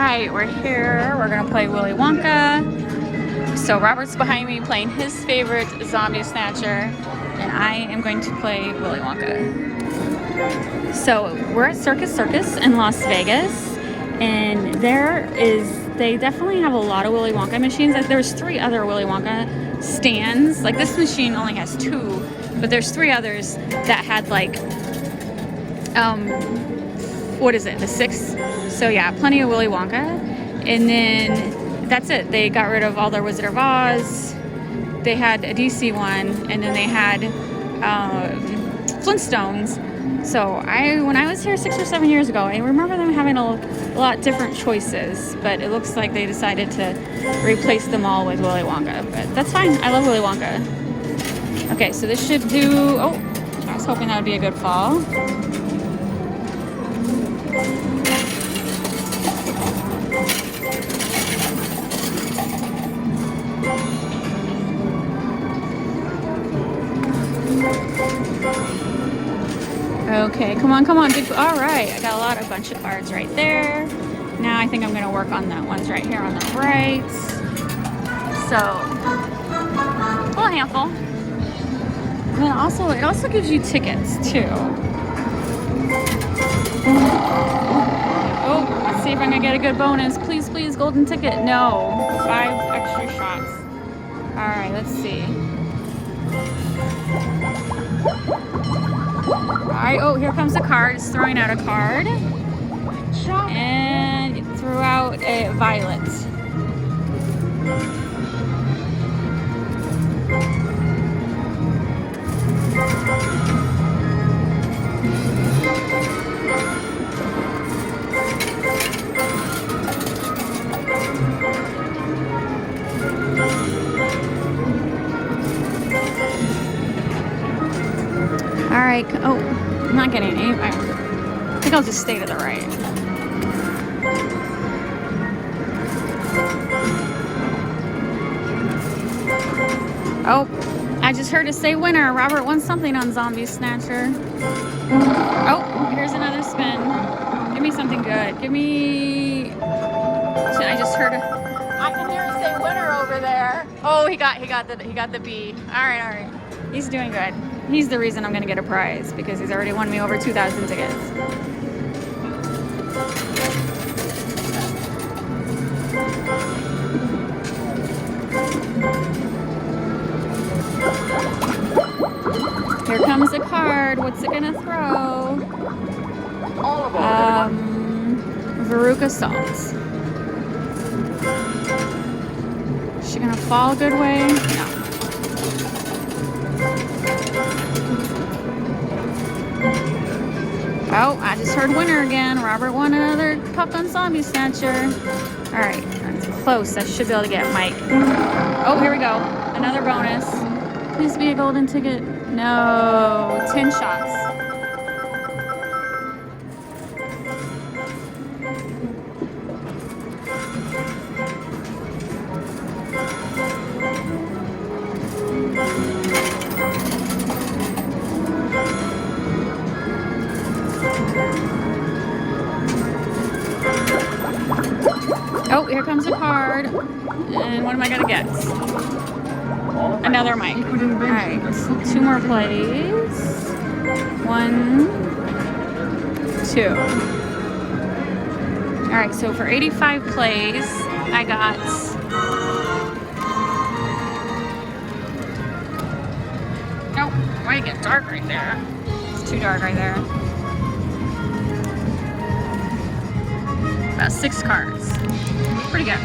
Alright, we're here. We're gonna play Willy Wonka. So Robert's behind me playing his favorite zombie snatcher, and I am going to play Willy Wonka. So we're at Circus Circus in Las Vegas, and they definitely have a lot of Willy Wonka machines. Like, there's 3 other Willy Wonka stands. Like, this machine only has 2, but there's 3 others that had like what is it, the 6? So yeah, plenty of Willy Wonka. And then that's it. They got rid of all their Wizard of Oz. They had a DC one, and then they had Flintstones. So when I was here 6 or 7 years ago, I remember them having a lot different choices, but it looks like they decided to replace them all with Willy Wonka. But that's fine. I love Willy Wonka. Okay, so this should do. Oh, I was hoping that would be a good fall. Okay, come on. All right, I got a bunch of cards right there. Now I think I'm gonna work on that ones right here on the right. So, a little handful. And then it also gives you tickets too. Oh, let's see if I'm gonna get a good bonus. Please, golden ticket. No, 5 extra shots. All right, let's see. Alright, oh, here comes a card. It's throwing out a card. And it threw out a violet. Alright, oh, I'm not getting any. I think I'll just stay to the right. Oh, I just heard it say winner. Robert won something on Zombie Snatcher. Oh, here's another spin. Give me something good. Give me. I just heard I can hear it say winner over there. Oh, he got the B. All right. He's doing good. He's the reason I'm going to get a prize, because he's already won me over 2,000 tickets. Here comes a card. What's it going to throw? Veruca Salt. Is she going to fall a good way? No. Oh, I just heard winner again. Robert won another pup on Zombie Snatcher. All right, that's close. I should be able to get Mike. Oh, here we go. Another bonus. Please be a golden ticket. No, 10 shots. Oh, here comes a card. And what am I going to get? Another mic. All right, 2 more plays. 1, 2. All right, so for 85 plays, I got... Oh, why did it get dark right there? It's too dark right there. About 6 cards. Pretty good.